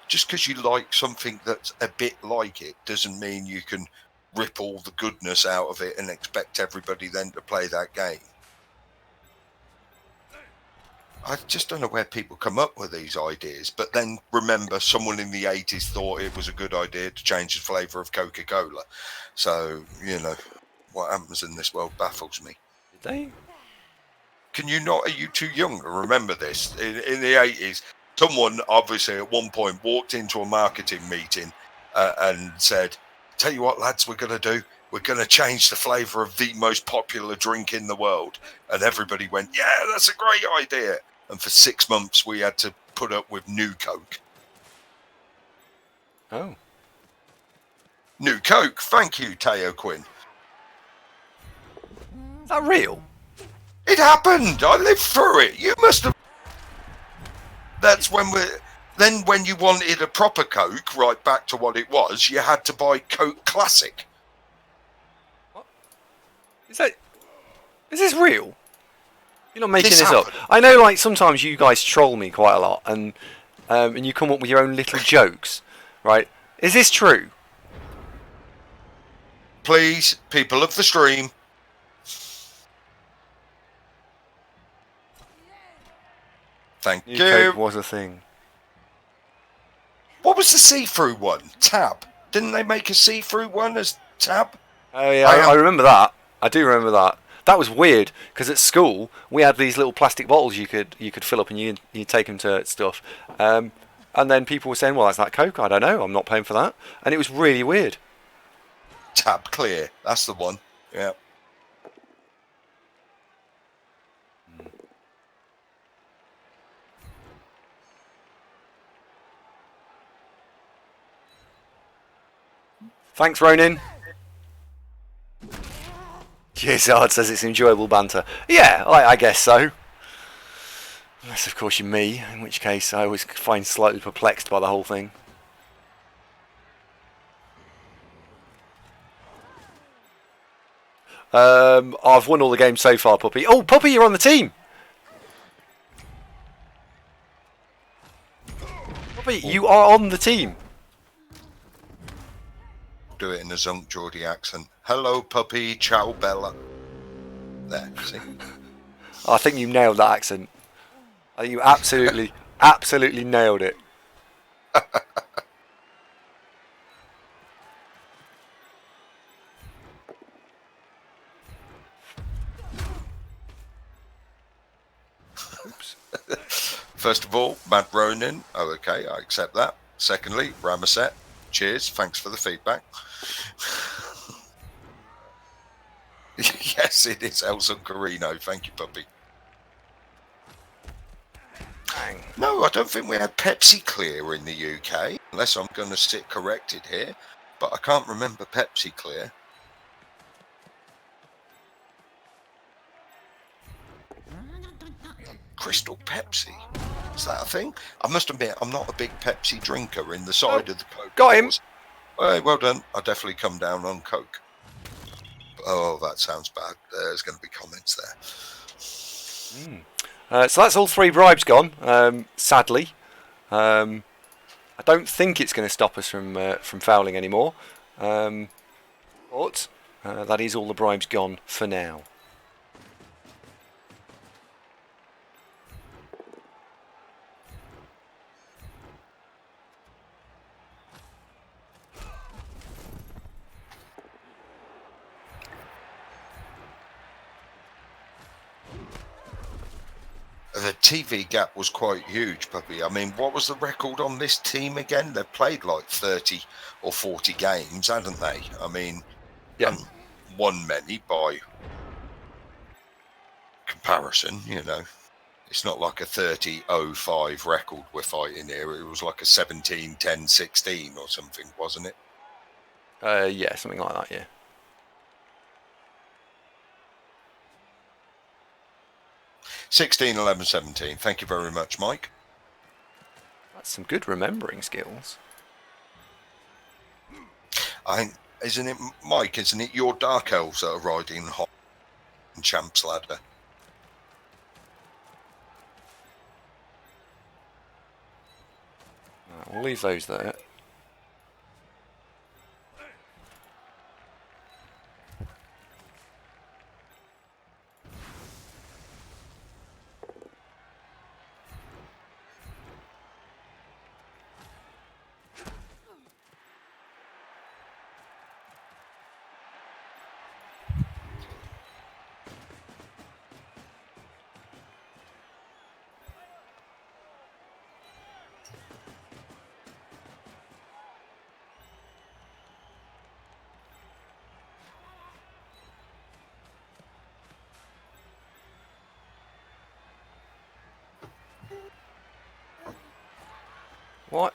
Just because you like something that's a bit like it doesn't mean you can rip all the goodness out of it and expect everybody then to play that game. I just don't know where people come up with these ideas, but then remember someone in the 80s thought it was a good idea to change the flavour of Coca-Cola. So, you know, what happens in this world baffles me. Did they? Can you not? Are you too young to remember this? In the 80s, someone obviously at one point walked into a marketing meeting and said, "Tell you what, lads, we're going to do. We're going to change the flavour of the most popular drink in the world." And everybody went, "Yeah, that's a great idea." And for 6 months, we had to put up with New Coke. Oh. New Coke. Thank you, Teo Quinn. Is that real? It happened. I lived through it. You must have. That's when we're. Then when you wanted a proper Coke, right back to what it was, you had to buy Coke Classic. What? Is this real? You're not making this up. happened. I know, like, sometimes you guys troll me quite a lot, and you come up with your own little jokes, right? Is this true? Please, people of the stream. Thank New you. Coke was a thing. What was the see-through one? Tab. Didn't they make a see-through one as Tab? Oh yeah, I remember that. I do remember that. That was weird because at school we had these little plastic bottles you could fill up and you take them to stuff, and then people were saying, "Well, that's that Coke." I don't know. I'm not paying for that, and it was really weird. Tab Clear. That's the one. Yeah. Thanks, Ronin. Gizzard says it's enjoyable banter. Yeah, I guess so. Unless, of course, you're me, in which case I always find slightly perplexed by the whole thing. I've won all the games so far, Puppy. Oh, Puppy, you're on the team! Puppy, you are on the team! Do it in a Zunk Geordie accent. Hello, puppy. Ciao, Bella. There, see? I think you nailed that accent. I think you absolutely, absolutely nailed it. Oops. First of all, Matt Ronin. Oh, okay, I accept that. Secondly, Ramaset. Cheers. Thanks for the feedback. Yes, it is El Carino. Thank you, puppy. Bang. No, I don't think we had Pepsi Clear in the UK, unless I'm going to sit corrected here. But I can't remember Pepsi Clear. Crystal Pepsi. Is that a thing? I must admit, I'm not a big Pepsi drinker in the side of the Coke. Got him. Well done. I'll definitely come down on Coke. Oh, that sounds bad. There's going to be comments there. So that's all 3 bribes gone, sadly. I don't think it's going to stop us from fouling anymore. But that is all the bribes gone for now. the TV gap was quite huge, Puppy. I mean, what was the record on this team again? They've played like 30 or 40 games, haven't they? I mean, Yeah. haven't won many by comparison, you know. It's not like a 30-05 record we're fighting here. It was like a 17-10-16 or something, wasn't it? Yeah, something like that, yeah. (16-11-17). Thank you very much, Mike. That's some good remembering skills. I think, isn't it, Mike? Isn't it your Dark Elves that are riding hot in Champs Ladder? Right, we'll leave those there.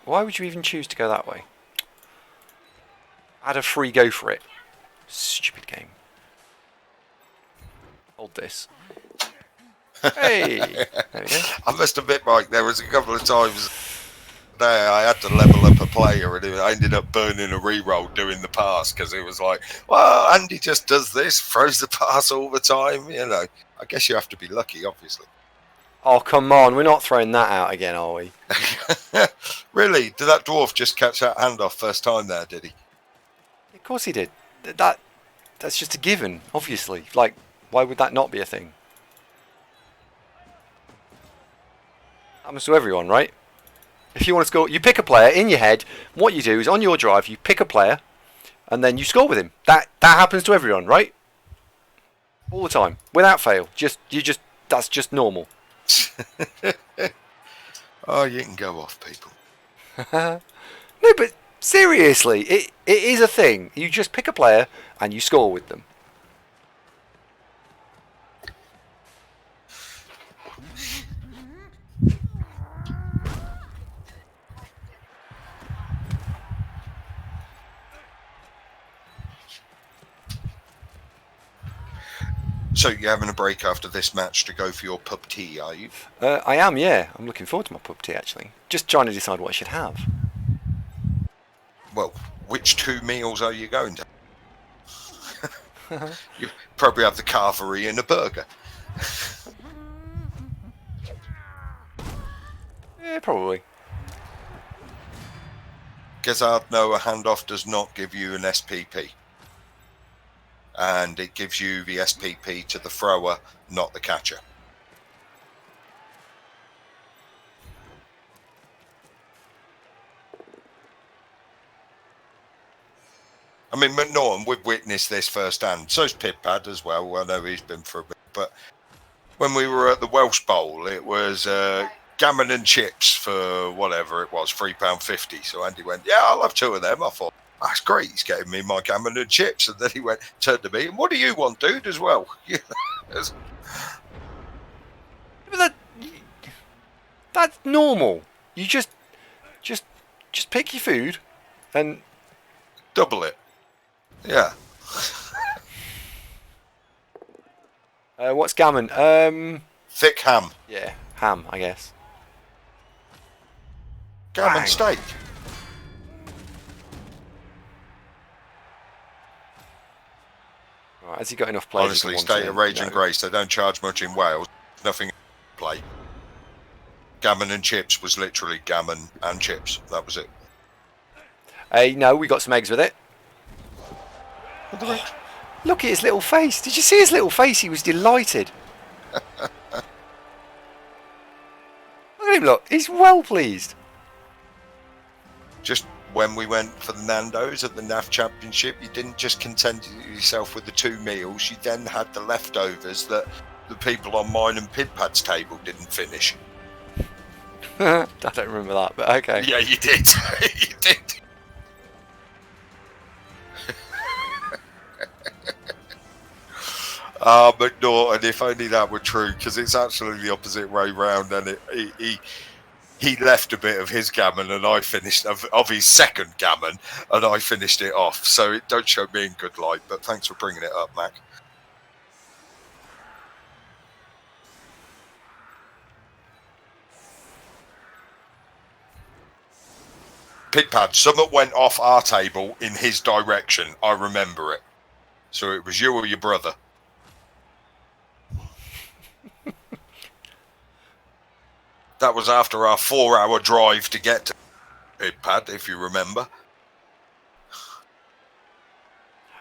Why would you even choose to go that way? I had a free go for it. Stupid game. Hold this. Hey! There we go. I must admit, Mike, there was a couple of times there I had to level up a player and I ended up burning a reroll doing the pass because it was like, well, Andy just does this, throws the pass all the time. You know, I guess you have to be lucky, obviously. Oh, come on. We're not throwing that out again, are we? Really? Did that dwarf just catch that handoff first time there, did he? Of course he did. That's just a given, obviously. Like, why would that not be a thing? Happens to everyone, right? If you want to score, you pick a player in your head. What you do is on your drive, you pick a player, and then you score with him. That happens to everyone, right? All the time, without fail. That's just normal. Oh, you can go off, people. No, but seriously, it is a thing. You just pick a player and you score with them. So you're having a break after this match to go for your pub tea, are you? I am, yeah. I'm looking forward to my pub tea, actually. Just trying to decide what I should have. Well, which 2 meals are you going to? You probably have the carvery and a burger. Yeah, probably. Gezard, no, a handoff does not give you an SPP. And it gives you the SPP to the thrower, not the catcher. I mean, McNaughton, we've witnessed this firsthand. So's Pip-Pad as well. I know he's been for a bit. But when we were at the Welsh Bowl, it was gammon and chips for whatever it was, £3.50. So Andy went, yeah, I'll have 2 of them. I thought, that's great. He's getting me my gammon and chips. And then he turned to me, and what do you want, dude, as well? But that's normal. You just pick your food and double it. Yeah. What's gammon? Thick ham. Yeah, ham, I guess. Gammon Bang. steak. Right, has he got enough players? Honestly, State of Rage and Grace, they don't charge much in Wales. Nothing to play. Gammon and chips was literally gammon and chips. That was it. Hey, no, we got some eggs with it. Oh, look at his little face. Did you see his little face? He was delighted. Look at him, look. He's well pleased. Just when we went for the Nando's at the NAF Championship, you didn't just content yourself with the 2 meals. You then had the leftovers that the people on mine and Pidpad's table didn't finish. I don't remember that, but okay. Yeah, you did. You did. But no, and if only that were true, because it's actually the opposite way round, and he left a bit of his gammon, and I finished of his second gammon, and I finished it off. So it don't show me in good light. But thanks for bringing it up, Mac. Pidpad, something went off our table in his direction. I remember it. So it was you or your brother. That was after our 4-hour drive to get to Pidpad, if you remember.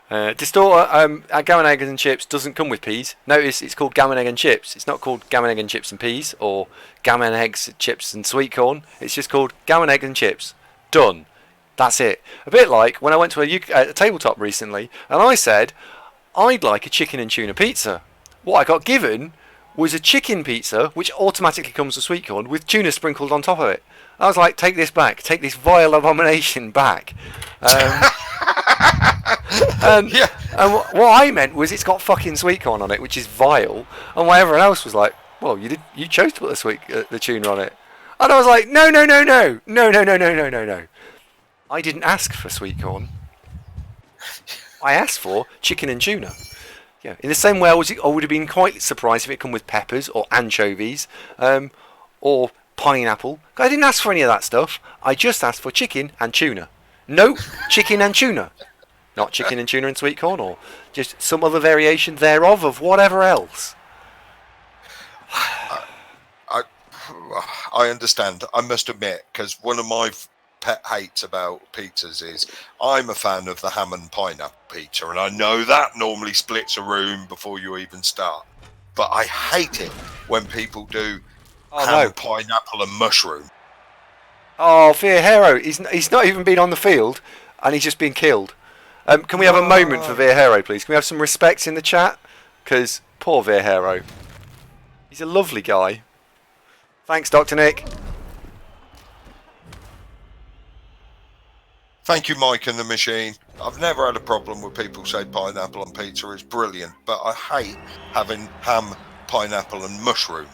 Distorter, gammon, eggs and chips doesn't come with peas. Notice it's called gammon, egg and chips. It's not called gammon, egg and chips and peas, or gammon, eggs, chips and sweet corn. It's just called gammon, egg and chips. Done. That's it. A bit like when I went to a tabletop recently, and I said, I'd like a chicken and tuna pizza. What I got given was a chicken pizza, which automatically comes with sweet corn, with tuna sprinkled on top of it. I was like, take this back. Take this vile abomination back. And what I meant was it's got fucking sweet corn on it, which is vile. And while everyone else was like, well, you chose to put the tuna on it. And I was like, no. I didn't ask for sweet corn. I asked for chicken and tuna. Yeah. In the same way, I would have been quite surprised if it come with peppers or anchovies, or pineapple. I didn't ask for any of that stuff. I just asked for chicken and tuna. No, chicken and tuna. Not chicken and tuna and sweet corn, or just some other variation thereof of whatever else. I understand. I must admit, because one of my pet hates about pizzas is I'm a fan of the ham and pineapple pizza, and I know that normally splits a room before you even start. But I hate it when people do ham, pineapple, and mushroom. Oh, Vieira, he's not even been on the field, and he's just been killed. Can we have a moment for Vieira, please? Can we have some respect in the chat? Because poor Vieira. He's a lovely guy. Thanks, Dr. Nick. Thank you, Mike and the Machine. I've never had a problem with people say pineapple on pizza is brilliant, but I hate having ham, pineapple, and mushroom.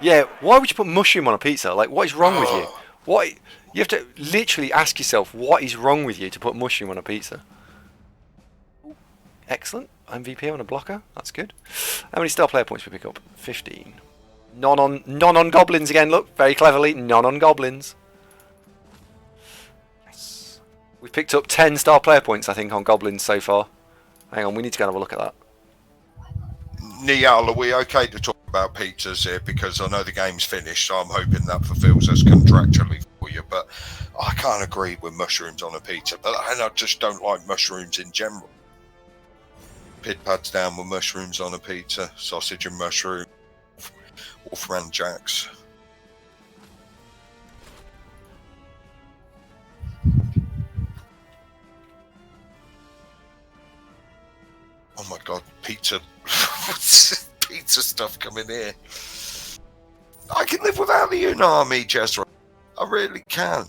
Yeah, why would you put mushroom on a pizza? Like, what is wrong with you? What? You have to literally ask yourself, what is wrong with you to put mushroom on a pizza? Excellent. MVP on a blocker. That's good. How many star player points we pick up? 15. None on goblins again. Look, very cleverly, none on goblins. Yes. We've picked up 10 star player points, I think, on goblins so far. Hang on, we need to go and have a look at that. Niall, are we okay to talk about pizzas here? Because I know the game's finished, so I'm hoping that fulfills us contractually for you. But I can't agree with mushrooms on a pizza. But I just don't like mushrooms in general. Pidpad's down with mushrooms on a pizza, sausage and mushroom, Wolfram Jacks. Oh my god, pizza. What's pizza stuff coming here? I can live without the Unami, Jezra. I really can.